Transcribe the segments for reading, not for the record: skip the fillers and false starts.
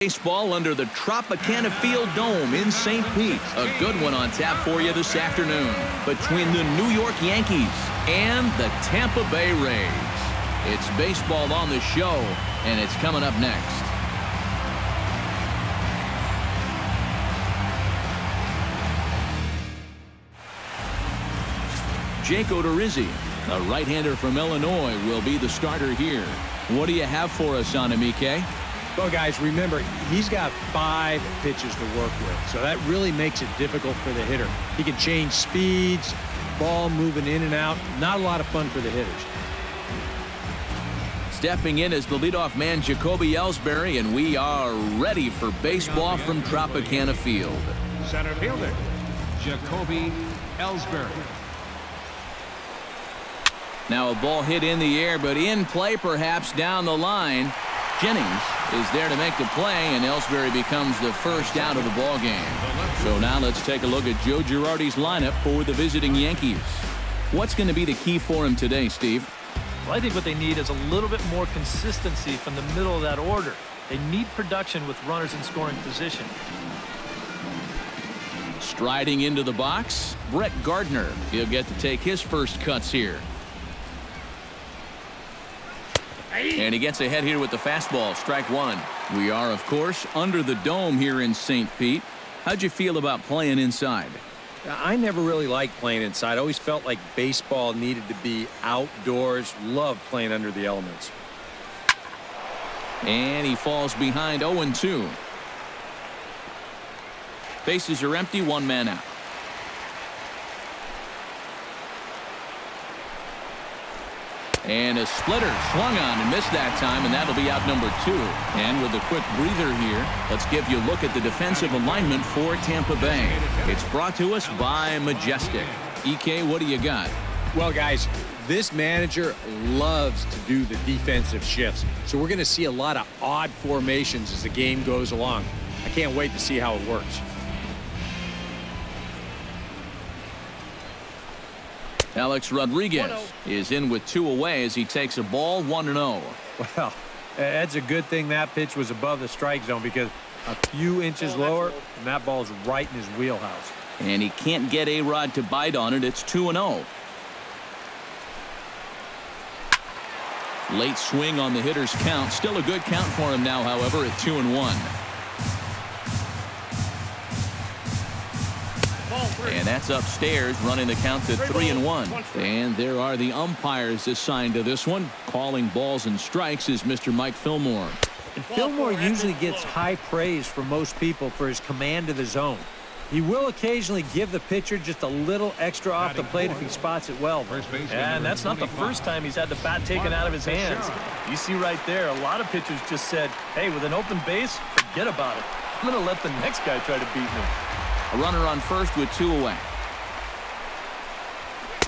Baseball under the Tropicana Field Dome in St. Pete. A good one on tap for you this afternoon between the New York Yankees and the Tampa Bay Rays. It's baseball on the show, and it's coming up next. Jake Odorizzi, a right-hander from Illinois, will be the starter here. What do you have for us on him, EK? Well, guys, remember, he's got 5 pitches to work with, so that really makes it difficult for the hitter. He can change speeds, ball moving in and out. Not a lot of fun for the hitters. Stepping in is the leadoff man, Jacoby Ellsbury, and we are ready for baseball from Tropicana Field. Center fielder, Jacoby Ellsbury. Now a ball hit in the air, but in play perhaps down the line. Jennings is there to make the play, and Ellsbury becomes the first out of the ball game. So now let's take a look at Joe Girardi's lineup for the visiting Yankees. What's going to be the key for him today, Steve? Well, I think what they need is a little bit more consistency from the middle of that order. They need production with runners in scoring position. Striding into the box, Brett Gardner. He'll get to take his first cuts here. And he gets ahead here with the fastball, strike one. We are, of course, under the dome here in St. Pete. How'd you feel about playing inside? I never really liked playing inside. I always felt like baseball needed to be outdoors. Loved playing under the elements. And he falls behind 0-2. Bases are empty, 1 man out. And a splitter swung on and missed that time, and that'll be out number 2. And with a quick breather here, let's give you a look at the defensive alignment for Tampa Bay. It's brought to us by Majestic. EK, what do you got? Well, guys, this manager loves to do the defensive shifts. So we're going to see a lot of odd formations as the game goes along. I can't wait to see how it works. Alex Rodriguez is in with 2 away as he takes a ball, 1-0. Well, that's a good thing that pitch was above the strike zone, because a few inches lower and that ball's right in his wheelhouse. And he can't get A-Rod to bite on it. It's 2-0. Late swing on the hitter's count. Still a good count for him now, however, at 2-1. And that's upstairs, running the count to 3-1. And there are the umpires assigned to this one. Calling balls and strikes is Mr. Mike Fillmore. And Fillmore usually gets high praise from most people for his command of the zone. He will occasionally give the pitcher just a little extra off the plate if he spots it well. And that's not the first time he's had the bat taken out of his hands. You see right there, a lot of pitchers just said, hey, with an open base, forget about it. I'm going to let the next guy try to beat me. A runner on first with 2 away.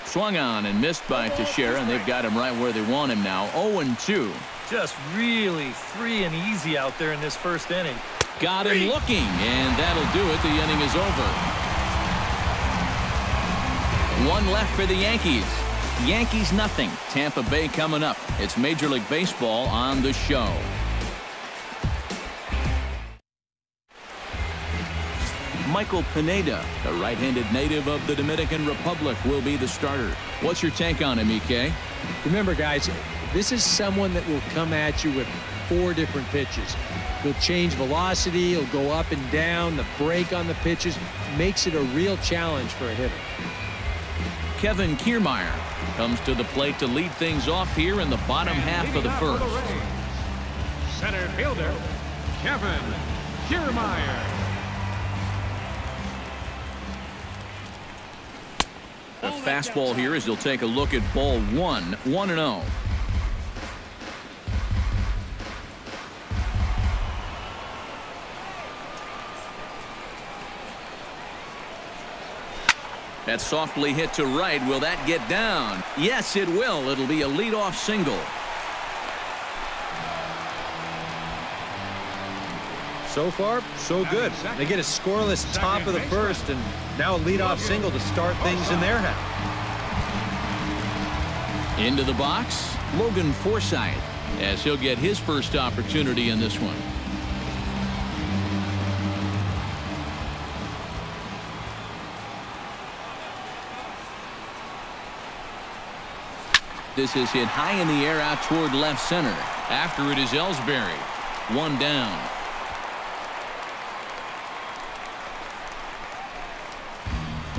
Swung on and missed by Teixeira, and they've got him right where they want him now. 0-2. Just really free and easy out there in this first inning. Got him looking, and that'll do it. The inning is over. 1 left for the Yankees. Yankees nothing. Tampa Bay coming up. It's Major League Baseball on the show. Michael Pineda, a right-handed native of the Dominican Republic, will be the starter. What's your take on him, EK? Remember, guys, this is someone that will come at you with 4 different pitches. He'll change velocity, he'll go up and down, the break on the pitches makes it a real challenge for a hitter. Kevin Kiermaier comes to the plate to lead things off here in the bottom half of the first. Center fielder, Kevin Kiermaier. The fastball here as he'll take a look at ball 1, 1-0. That's softly hit to right. Will that get down? Yes, it will. It'll be a leadoff single. So far, so good. They get a scoreless top of the first, and now a leadoff single to start things in their half. Into the box, Logan Forsythe, as he'll get his first opportunity in this one. This is hit high in the air out toward left center. After it is Ellsbury. One down.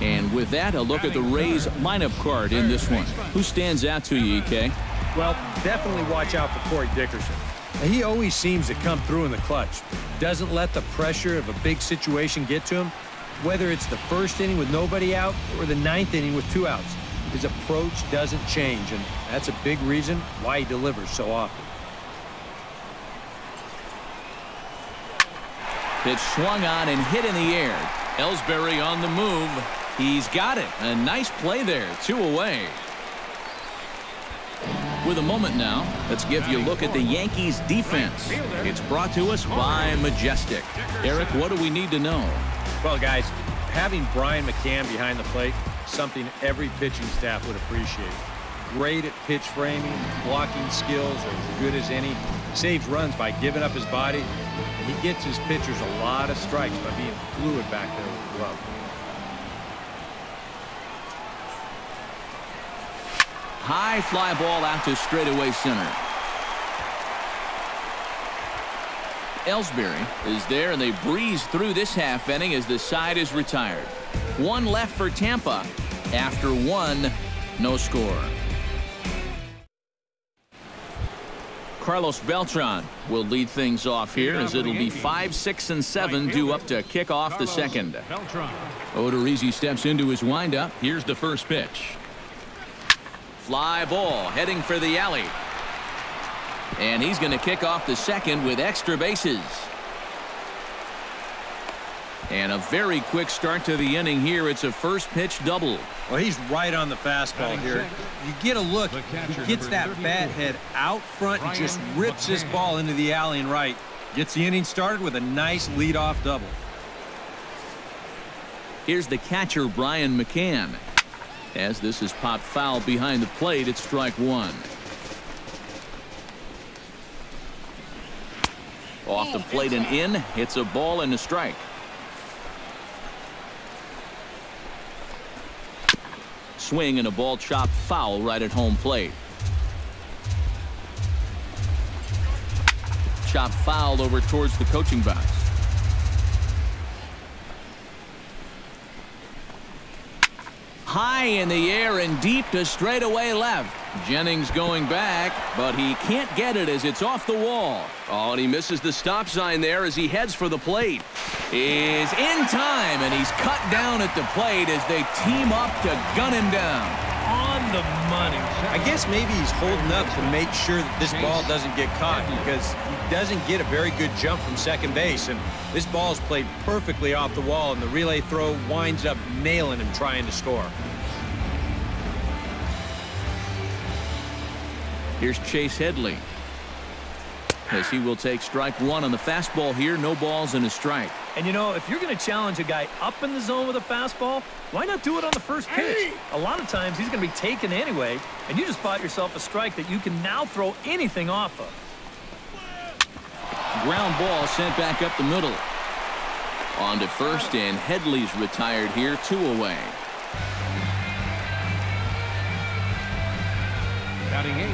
And with that, a look at the Rays lineup card in this one. Who stands out to you, EK? Well, definitely watch out for Corey Dickerson. He always seems to come through in the clutch. Doesn't let the pressure of a big situation get to him. Whether it's the first inning with nobody out or the ninth inning with 2 outs, his approach doesn't change, and that's a big reason why he delivers so often. Pitch swung on and hit in the air. Ellsbury on the move. He's got it. A nice play there. 2 away. With a moment now, let's give you a look at the Yankees defense. It's brought to us by Majestic. Eric, what do we need to know? Well, guys, having Brian McCann behind the plate is something every pitching staff would appreciate. Great at pitch framing, blocking skills are as good as any. Saves runs by giving up his body. He gets his pitchers a lot of strikes by being fluid back there with the glove. High fly ball out to straightaway center. Ellsbury is there, and they breeze through this half inning as the side is retired. 1 left for Tampa. After 1, no score. Carlos Beltran will lead things off here as it'll be 5, 6, and 7 due up to kick off the second. Odorizzi steps into his windup. Here's the first pitch. Fly ball heading for the alley. And he's going to kick off the second with extra bases. And a very quick start to the inning here. It's a first pitch double. Well, he's right on the fastball here. You get a look. He gets that bat head out front and just rips this ball into the alley and right. Gets the inning started with a nice leadoff double. Here's the catcher, Brian McCann. As this is popped foul behind the plate, it's strike 1. Off the plate and in. It's a ball and a strike. Swing and a ball chopped foul right at home plate. Chopped foul over towards the coaching box. High in the air and deep to straightaway left. Jennings going back, but he can't get it as it's off the wall. Oh, and he misses the stop sign there as he heads for the plate. Is in time, and he's cut down at the plate as they team up to gun him down. On the money. I guess maybe he's holding up to make sure that this ball doesn't get caught because he doesn't get a very good jump from second base, and this ball is played perfectly off the wall, and the relay throw winds up nailing him trying to score. Here's Chase Headley as he will take strike 1 on the fastball here. No balls and a strike. And you know, if you're going to challenge a guy up in the zone with a fastball, why not do it on the first pitch? A lot of times he's going to be taken anyway, and you just bought yourself a strike that you can now throw anything off of. Ground ball sent back up the middle. On to first, and Headley's retired here, 2 away. Batting 8.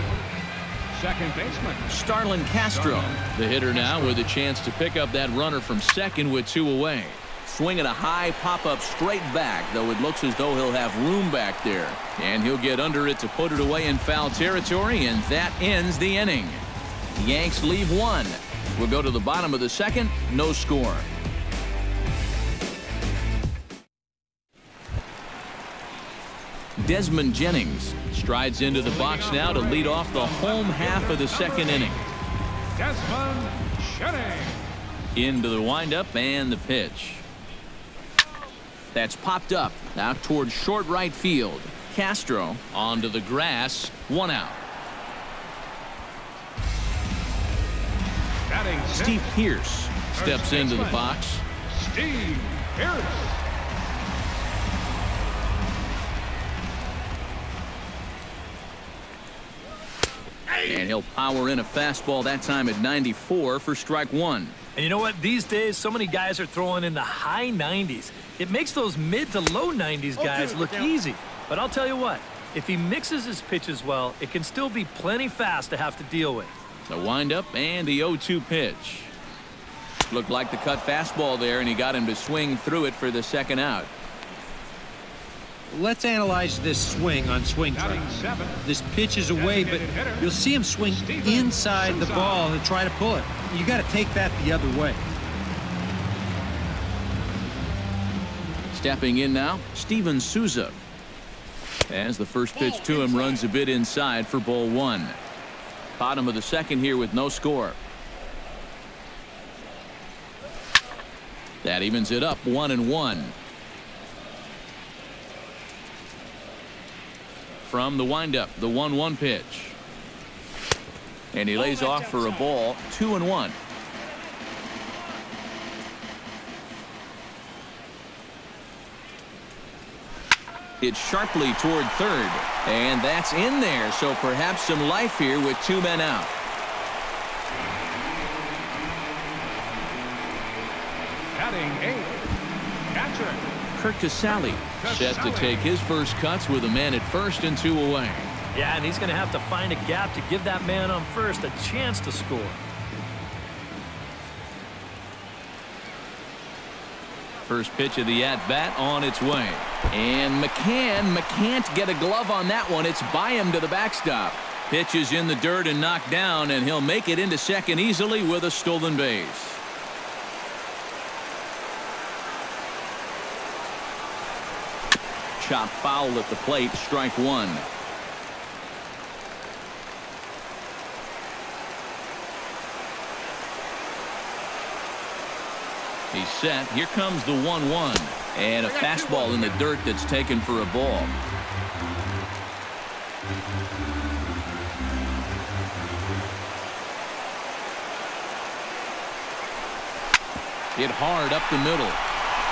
Second baseman Starlin Castro, the hitter now with a chance to pick up that runner from second with 2 away. Swinging a high pop-up straight back, though it looks as though he'll have room back there. And he'll get under it to put it away in foul territory, and that ends the inning. The Yanks leave 1. We'll go to the bottom of the second, no score. Desmond Jennings strides into the box now to lead off the home half of the second inning. Desmond Jennings. Into the windup and the pitch. That's popped up out towards short right field. Castro onto the grass. 1 out. Batting 6. Steve Pearce steps into the box. Steve Pearce. And he'll power in a fastball that time at 94 for strike 1. And you know what? These days, so many guys are throwing in the high 90s. It makes those mid to low 90s guys look easy. But I'll tell you what, If he mixes his pitches well, it can still be plenty fast to have to deal with. The windup and the 0-2 pitch. Looked like the cut fastball there, and he got him to swing through it for the second out. Let's analyze this swing on swing track. This pitch is away, but you'll see him swing inside the ball and try to pull it. You got to take that the other way. Stepping in now, Steven Souza. As the first pitch to him runs a bit inside for ball one. Bottom of the second here with no score. That evens it up 1-1. From the windup, the 1-1 pitch. And he lays off for a ball, 2-1. It's sharply toward third, and that's in there, so perhaps some life here with 2 men out. Batting 8, catcher Kurt Casale set to take his first cuts with a man at first and 2 away. Yeah, and he's going to have to find a gap to give that man on first a chance to score. First pitch of the at-bat on its way. And McCann can't get a glove on that one. It's by him to the backstop. Pitch is in the dirt and knocked down, and he'll make it into second easily with a stolen base. Chop foul at the plate, strike one. He's set. Here comes the 1-1. And a fastball in the dirt that's taken for a ball. Hit hard up the middle.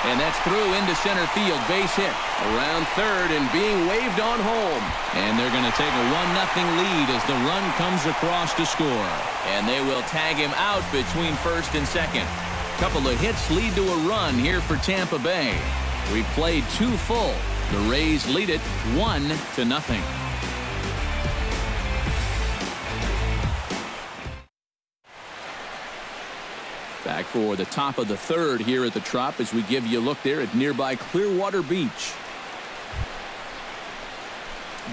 And that's through into center field. Base hit. Around third and being waved on home. And they're going to take a 1-0 lead as the run comes across to score. And they will tag him out between first and second. Couple of hits lead to a run here for Tampa Bay. We played 2 full. The Rays lead it 1-0. Back for the top of the third here at the Trop as we give you a look there at nearby Clearwater Beach.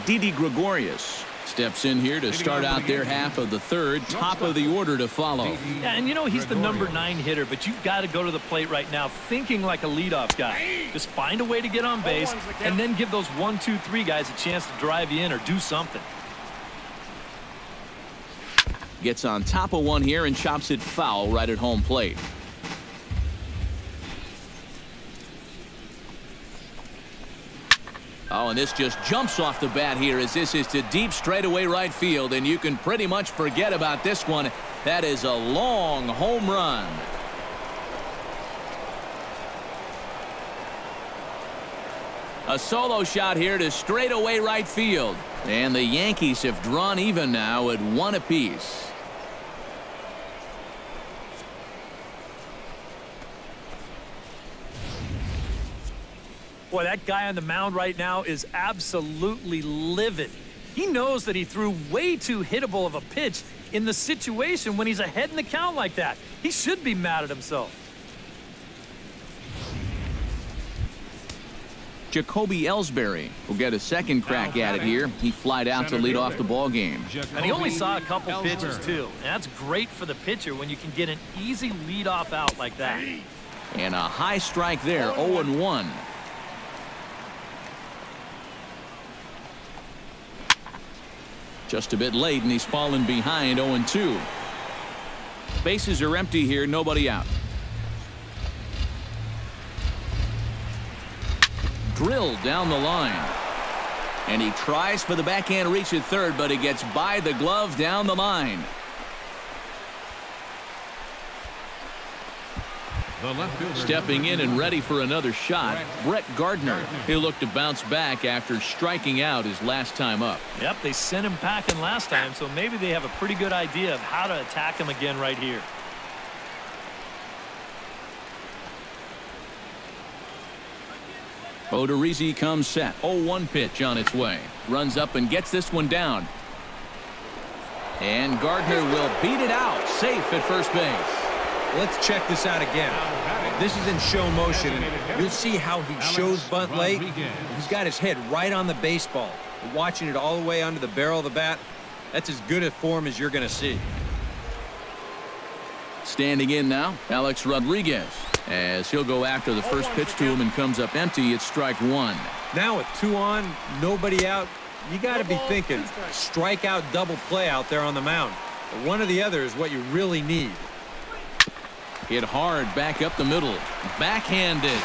Didi Gregorius steps in here to start out their half of the third. Top of the order to follow. Yeah, and you know he's the number 9 hitter, but you've got to go to the plate right now thinking like a leadoff guy. Just find a way to get on base and then give those 1, 2, 3 guys a chance to drive you in or do something. Gets on top of one here and chops it foul right at home plate. Oh, and this just jumps off the bat here as this is to deep straightaway right field, and you can pretty much forget about this one. That is a long home run. A solo shot here to straightaway right field. And the Yankees have drawn even now at 1 apiece. Boy, that guy on the mound right now is absolutely livid. He knows that he threw way too hittable of a pitch in the situation when he's ahead in the count like that. He should be mad at himself. Jacoby Ellsbury will get a second crack at it here. He flied out to lead off the ball game. And he only saw a couple pitches, too. And that's great for the pitcher when you can get an easy leadoff out like that. And a high strike there, 0-1. Just a bit late, and he's fallen behind 0-2. Bases are empty here, nobody out. Drilled down the line. And he tries for the backhand reach at third, but he gets by the glove down the line. Stepping in and ready for another shot, Brett Gardner. He'll look to bounce back after striking out his last time up. Yep, they sent him packing last time, so maybe they have a pretty good idea of how to attack him again right here. Odorizzi comes set. 0-1 pitch on its way. Runs up and gets this one down. And Gardner will beat it out. Safe at first base. Let's check this out again. This is in show motion, and you'll see how he shows bunt late. He's got his head right on the baseball. Watching it all the way under the barrel of the bat, that's as good a form as you're going to see. Standing in now, Alex Rodriguez, as he'll go after the first pitch to him and comes up empty. It's strike one. Now with 2 on, nobody out, you got to be thinking strikeout double play out there on the mound. But one or the other is what you really need. Hit hard back up the middle. Backhanded.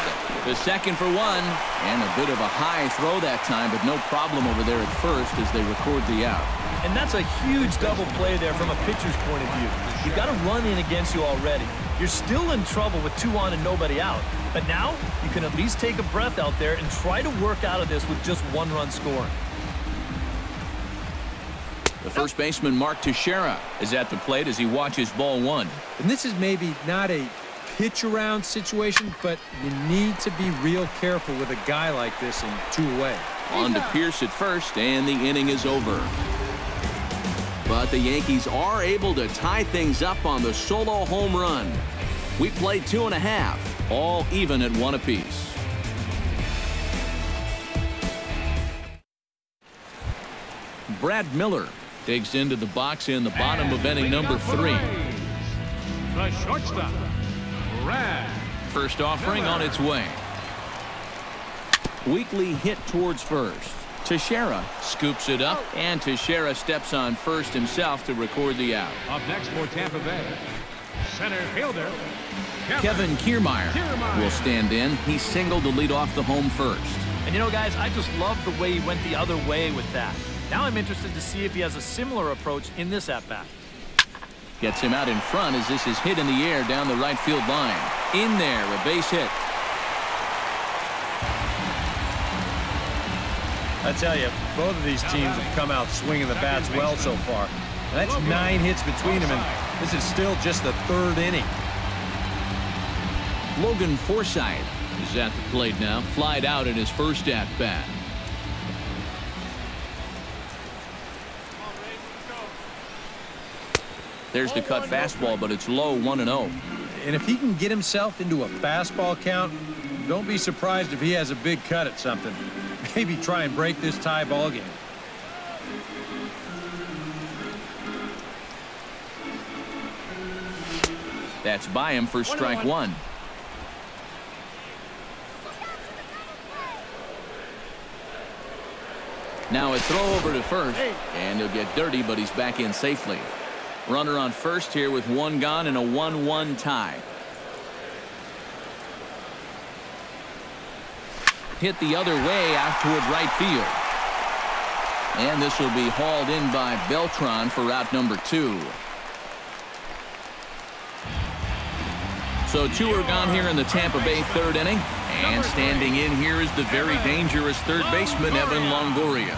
The second for one. And a bit of a high throw that time, but no problem over there at first as they record the out. And that's a huge double play there from a pitcher's point of view. You've got a run in against you already. You're still in trouble with 2 on and nobody out. But now you can at least take a breath out there and try to work out of this with just 1 run scoring. The first baseman, Mark Teixeira, is at the plate as he watches ball 1. And this is maybe not a pitch around situation, but you need to be real careful with a guy like this in 2 away. On to Pierce at first, and the inning is over. But the Yankees are able to tie things up on the solo home run. We played 2.5, all even at 1 apiece. Brad Miller digs into the box in the bottom of inning number 3. The shortstop, Brad. First offering on its way. Weakly hit towards first. Teixeira scoops it up, and Teixeira steps on first himself to record the out. Up next for Tampa Bay, center fielder, Kevin Kiermaier will stand in. He singled to lead off the home first. And you know, guys, I just love the way he went the other way with that. Now I'm interested to see if he has a similar approach in this at-bat. Gets him out in front as this is hit in the air down the right field line. In there, a base hit. I tell you, both of these teams have come out swinging the bats well so far. That's 9 hits between them, and this is still just the 3rd inning. Logan Forsythe is at the plate now. Flied out in his first at-bat. There's the cut fastball, but it's low, 1-0. And if he can get himself into a fastball count, don't be surprised if he has a big cut at something. Maybe try and break this tie ball game. That's by him for strike 1. Now a throw over to first, and he'll get dirty, but he's back in safely. Runner on first here with 1 gone and a 1-1 tie. Hit the other way out toward right field. And this will be hauled in by Beltran for out number 2. So 2 are gone here in the Tampa Bay 3rd inning. And standing in here is the very dangerous third baseman, Evan Longoria.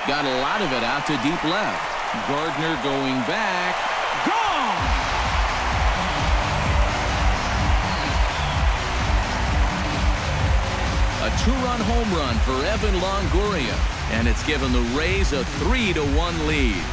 Got a lot of it out to deep left. Gardner going back. Gone! A 2-run home run for Evan Longoria. And it's given the Rays a 3-1 lead.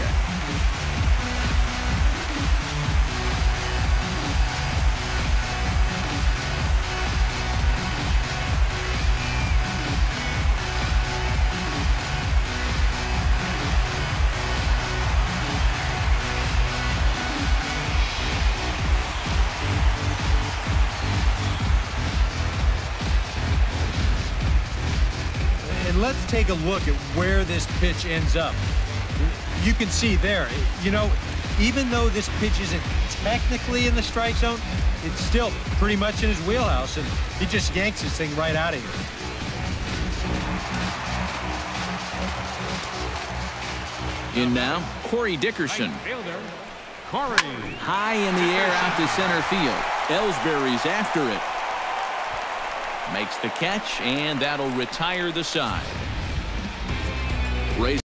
Let's take a look at where this pitch ends up. You can see there, you know, even though this pitch isn't technically in the strike zone, it's still pretty much in his wheelhouse, and he just yanks this thing right out of here. In now, Corey Dickerson. High in the air out to center field. Ellsbury's after it. Makes the catch, and that'll retire the side. Rays